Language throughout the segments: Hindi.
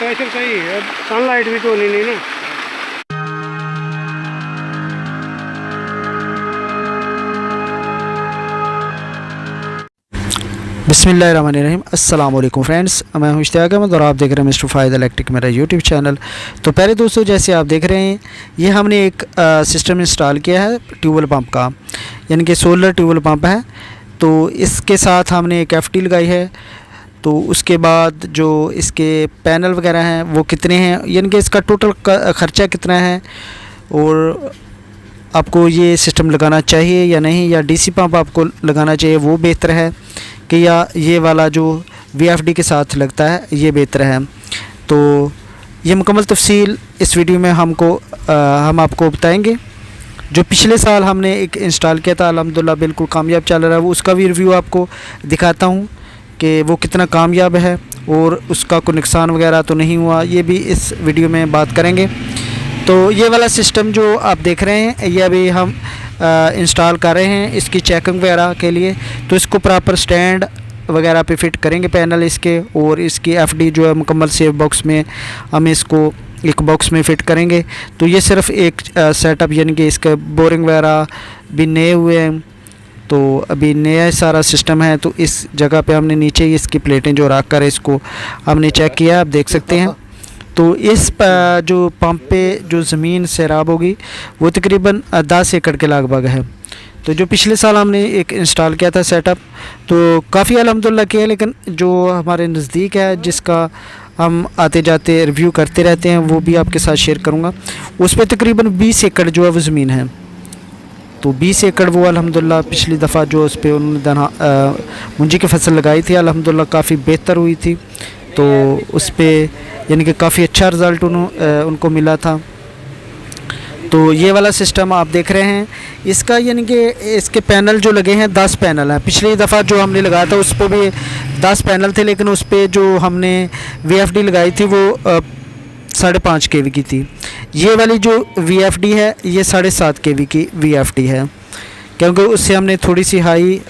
प्रेशर सही है, सनलाइट भी तो नहीं ना। बिस्मिल्लाहिर्रहमानिर्रहीम। अस्सलाम वालेकुम फ्रेंड्स, मैं हूं इश्तियाक अहमद और आप देख रहे हैं मिस्टर फ़ायद इलेक्ट्रिक, मेरा यूट्यूब चैनल। तो पहले दोस्तों, जैसे आप देख रहे हैं, ये हमने एक सिस्टम इंस्टॉल किया है ट्यूबवेल पंप का, यानी कि सोलर ट्यूबवेल पंप है। तो इसके साथ हमने एक एफटी लगाई है। तो उसके बाद जो इसके पैनल वगैरह हैं वो कितने हैं, यानी कि इसका टोटल ख़र्चा कितना है, और आपको ये सिस्टम लगाना चाहिए या नहीं, या डीसी पंप आपको लगाना चाहिए वो बेहतर है कि या ये वाला जो वीएफडी के साथ लगता है ये बेहतर है। तो ये मुकम्मल तफसील इस वीडियो में हम आपको बताएंगे। जो पिछले साल हमने एक इंस्टॉल किया था, अल्हम्दुलिल्लाह बिल्कुल कामयाब चल रहा है, वो उसका भी रिव्यू आपको दिखाता हूँ कि वो कितना कामयाब है और उसका कोई नुकसान वगैरह तो नहीं हुआ, ये भी इस वीडियो में बात करेंगे। तो ये वाला सिस्टम जो आप देख रहे हैं, ये अभी हम इंस्टॉल कर रहे हैं इसकी चेकिंग वगैरह के लिए। तो इसको प्रॉपर स्टैंड वगैरह पे फिट करेंगे पैनल इसके, और इसकी एफडी जो है मुकम्मल सेफ बॉक्स में हम इसको एक बॉक्स में फ़िट करेंगे। तो ये सिर्फ एक सेटअप, यानी कि इसके बोरिंग वगैरह भी नए हुए हैं, तो अभी नया सारा सिस्टम है। तो इस जगह पे हमने नीचे ही इसकी प्लेटें जो रख कर इसको हमने चेक किया, आप देख सकते हैं। तो इस जो पंप पे जो ज़मीन सैराब होगी वो तकरीबन 10 एकड़ के लगभग है। तो जो पिछले साल हमने एक इंस्टॉल किया था सेटअप, तो काफ़ी अल्हम्दुलिल्लाह किया, लेकिन जो हमारे नज़दीक है जिसका हम आते जाते रिव्यू करते रहते हैं वो भी आपके साथ शेयर करूँगा। उस पर तकरीबन 20 एकड़ जो है वो ज़मीन है। तो 20 एकड़ वो अल्हम्दुलिल्लाह पिछली दफ़ा जो उस पर उन्होंने मुंजी की फसल लगाई थी, अल्हम्दुलिल्लाह काफ़ी बेहतर हुई थी। तो उस पर यानी कि काफ़ी अच्छा रिज़ल्ट उनको मिला था। तो ये वाला सिस्टम आप देख रहे हैं, इसका यानी कि इसके पैनल जो लगे हैं 10 पैनल हैं। पिछली दफ़ा जो हमने लगाया था उस पर भी 10 पैनल थे, लेकिन उस पर जो हमने वीएफडी लगाई थी वो 5.5 kV की थी। ये वाली जो वीएफडी है ये 7.5 kV की वीएफडी है, क्योंकि उससे हमने थोड़ी सी हाई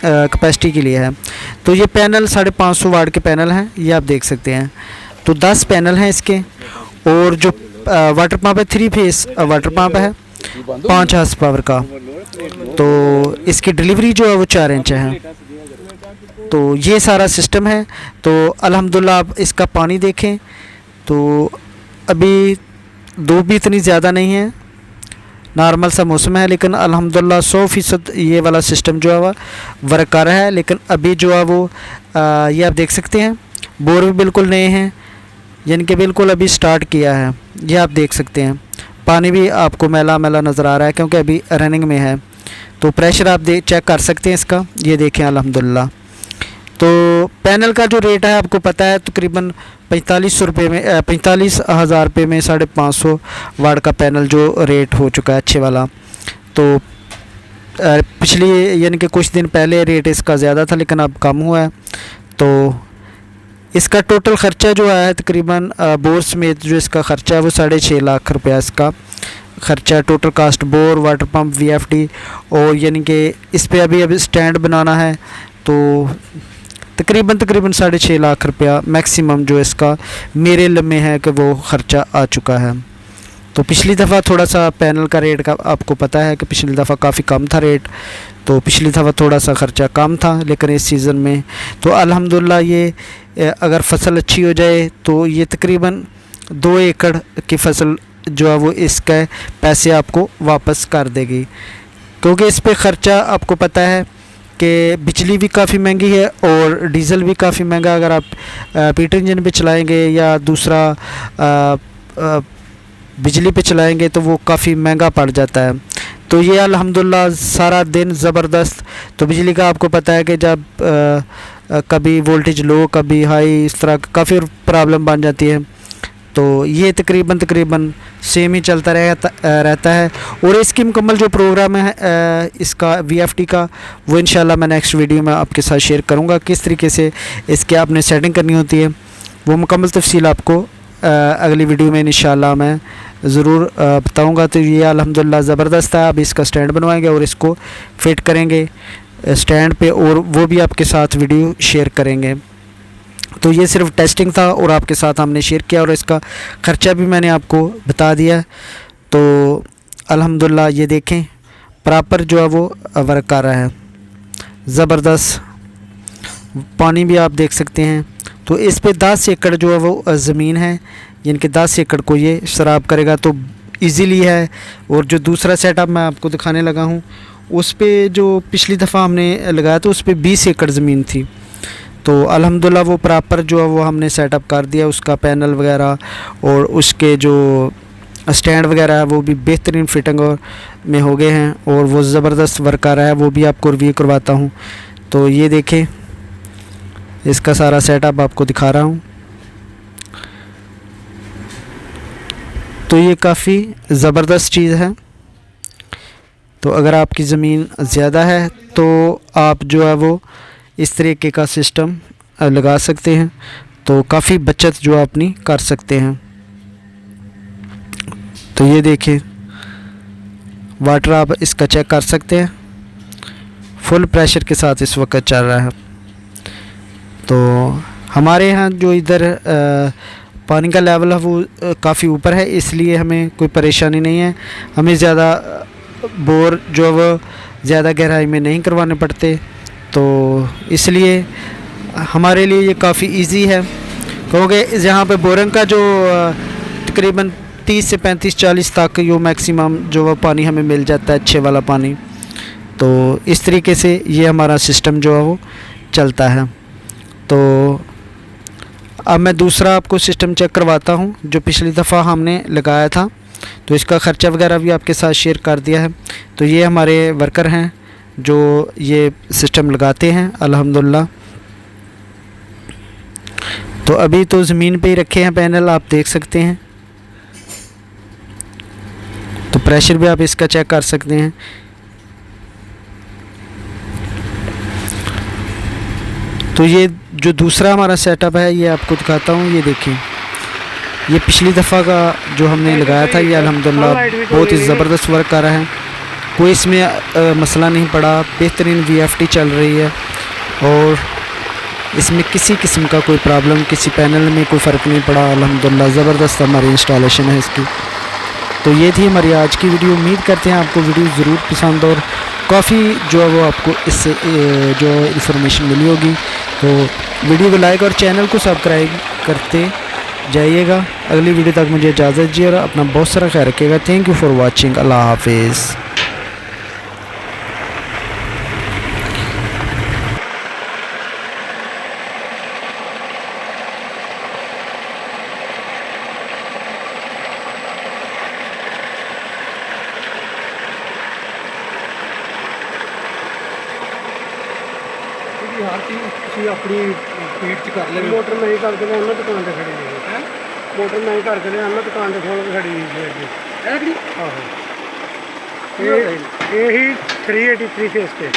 कैपेसिटी के लिए है। तो ये पैनल 550 वाट के पैनल हैं, ये आप देख सकते हैं। तो 10 पैनल हैं इसके, और जो वाटर पंप है 3 फेस वाटर पंप है 5 हॉर्स पावर का। तो इसकी डिलीवरी जो है वो 4 इंच है। तो ये सारा सिस्टम है। तो अल्हम्दुलिल्लाह आप इसका पानी देखें तो अभी धूप भी इतनी ज़्यादा नहीं है, नॉर्मल सा मौसम है, लेकिन अल्हम्दुलिल्लाह 100% ये वाला सिस्टम जो है वह वर्क कर रहा है। लेकिन अभी जो है वो ये आप देख सकते हैं, बोर भी बिल्कुल नए हैं, यानी कि बिल्कुल अभी स्टार्ट किया है। ये आप देख सकते हैं, पानी भी आपको मैला मैला नज़र आ रहा है क्योंकि अभी रनिंग में है। तो प्रेशर आप चेक कर सकते हैं इसका, ये देखें अल्हम्दुलिल्लाह। तो पैनल का जो रेट है आपको पता है, तकरीबन 4500 रुपये में 45,000 रुपये में 550 वाट का पैनल जो रेट हो चुका है अच्छे वाला। तो पिछली यानी कि कुछ दिन पहले रेट इसका ज़्यादा था, लेकिन अब कम हुआ है। तो इसका टोटल ख़र्चा जो है तकरीबन बोर समेत जो इसका ख़र्चा है वो 6.5 लाख रुपया इसका ख़र्चा, total cast bore, water pump, VFD, और यानी कि इस पे अभी स्टैंड बनाना है। तो तकरीबन 6.5 लाख रुपया मैक्सिमम जो इसका मेरे लम्हे है कि वो ख़र्चा आ चुका है। तो पिछली दफ़ा थोड़ा सा पैनल का रेट का आपको पता है कि पिछली दफ़ा काफ़ी कम था रेट, तो पिछली दफ़ा थोड़ा सा ख़र्चा कम था, लेकिन इस सीज़न में तो अल्हम्दुलिल्लाह ये अगर फसल अच्छी हो जाए तो ये तकरीबन 2 एकड़ की फसल जो है वो इसके पैसे आपको वापस कर देगी, क्योंकि इस पे ख़र्चा आपको पता है कि बिजली भी काफ़ी महंगी है और डीज़ल भी काफ़ी महंगा। अगर आप पीटर इंजन पे चलाएंगे या दूसरा बिजली पे चलाएंगे तो वो काफ़ी महंगा पड़ जाता है। तो ये अल्हम्दुलिल्लाह सारा दिन ज़बरदस्त। तो बिजली का आपको पता है कि जब कभी वोल्टेज लो कभी हाई, इस तरह काफ़ी प्रॉब्लम बन जाती है। तो ये तकरीबन सेम ही चलता रहता है। और इसकी मुकम्मल जो प्रोग्राम है इसका वीएफडी का, वो इंशाल्लाह मैं नेक्स्ट वीडियो में आपके साथ शेयर करूँगा, किस तरीके से इसके आपने सेटिंग करनी होती है। वो मुकम्मल तफसील आपको अगली वीडियो में इंशाल्लाह मैं ज़रूर बताऊँगा। तो ये अल्हम्दुलिल्लाह ज़बरदस्त है। अब इसका स्टैंड बनवाएंगे और इसको फिट करेंगे स्टैंड पे, और वो भी आपके साथ वीडियो शेयर करेंगे। तो ये सिर्फ टेस्टिंग था और आपके साथ हमने शेयर किया, और इसका ख़र्चा भी मैंने आपको बता दिया। तो अल्हम्दुलिल्लाह ये देखें प्रॉपर जो है वो वर्क कर रहा है, ज़बरदस्त। पानी भी आप देख सकते हैं। तो इस पे 10 एकड़ जो है वो ज़मीन है, यानी कि 10 एकड़ को ये सराब करेगा, तो इजीली है। और जो दूसरा सेटअप मैं आपको दिखाने लगा हूँ, उस पे जो पिछली दफ़ा हमने लगाया था उस पे 20 एकड़ ज़मीन थी। तो अल्हम्दुलिल्लाह वो प्रॉपर जो है वो हमने सेटअप कर दिया, उसका पैनल वगैरह और उसके जो स्टैंड वगैरह है वो भी बेहतरीन फिटिंग और में हो गए हैं, और वो ज़बरदस्त वर्क कर रहा है। वो भी आपको रिव्यू करवाता हूँ। तो ये देखें, इसका सारा सेटअप आपको दिखा रहा हूँ। तो ये काफ़ी ज़बरदस्त चीज़ है। तो अगर आपकी ज़मीन ज़्यादा है तो आप जो है वो इस तरीके का सिस्टम लगा सकते हैं, तो काफ़ी बचत जो अपनी कर सकते हैं। तो ये देखें, वाटर आप इसका चेक कर सकते हैं, फुल प्रेशर के साथ इस वक्त चल रहा है। तो हमारे यहाँ जो इधर पानी का लेवल है वो काफ़ी ऊपर है, इसलिए हमें कोई परेशानी नहीं है। हमें ज़्यादा बोर जो है वो ज़्यादा गहराई में नहीं करवाने पड़ते, तो इसलिए हमारे लिए ये काफ़ी इजी है। क्योंकि जहाँ पे बोरिंग का जो तकरीबन 30 से 35-40 तक यो मैक्सिमम जो वो पानी हमें मिल जाता है, अच्छे वाला पानी। तो इस तरीके से ये हमारा सिस्टम जो है वो चलता है। तो अब मैं दूसरा आपको सिस्टम चेक करवाता हूँ जो पिछली दफ़ा हमने लगाया था। तो इसका ख़र्चा वगैरह भी आपके साथ शेयर कर दिया है। तो ये हमारे वर्कर हैं जो ये सिस्टम लगाते हैं अल्हम्दुलिल्लाह। तो अभी तो ज़मीन पे ही रखे हैं पैनल, आप देख सकते हैं। तो प्रेशर भी आप इसका चेक कर सकते हैं। तो ये जो दूसरा हमारा सेटअप है ये आपको दिखाता हूँ। ये देखिए, ये पिछली दफ़ा का जो हमने लगाया था, ये अल्हम्दुलिल्लाह बहुत ही ज़बरदस्त वर्क कर रहा है। कोई इसमें मसला नहीं पड़ा, बेहतरीन VFD चल रही है, और इसमें किसी किस्म का कोई प्रॉब्लम, किसी पैनल में कोई फ़र्क नहीं पड़ा। अल्हम्दुलिल्लाह ज़बरदस्त हमारी इंस्टॉलेशन है इसकी। तो ये थी हमारी आज की वीडियो। उम्मीद करते हैं आपको वीडियो ज़रूर पसंद और काफ़ी जो है वो आपको इससे जो इन्फॉर्मेशन मिली होगी। तो वीडियो को लाइक और चैनल को सब्सक्राइब करते जाइएगा। अगली वीडियो तक मुझे इजाज़त दीजिए और अपना बहुत सारा ख्याल रखिएगा। Thank you for watching. अल्लाह हाफिज़। हर चीज़ ਤੁਸੀਂ ਆਪਣੀ ਸਪੀਡ 'ਚ ਕਰ ਲੈਣੀ। ਮੋਟਰ ਨਹੀਂ ਕਰਕੇ ਲਿਆਉਣਾ, ਦੁਕਾਨ ਤੇ ਖੜੀ ਹੋਈ ਹੈ। ਮੋਟਰ ਨਹੀਂ ਕਰਕੇ ਲਿਆਉਣਾ, ਦੁਕਾਨ ਤੇ ਖੋਲ ਕੇ ਖੜੀ ਹੋਈ ਹੈ ਅੱਗੇ। ਇਹ ਕਿਹੜੀ? ਆਹੋ, ਇਹ ਹੀ 383 ਫੇਸ ਤੇ।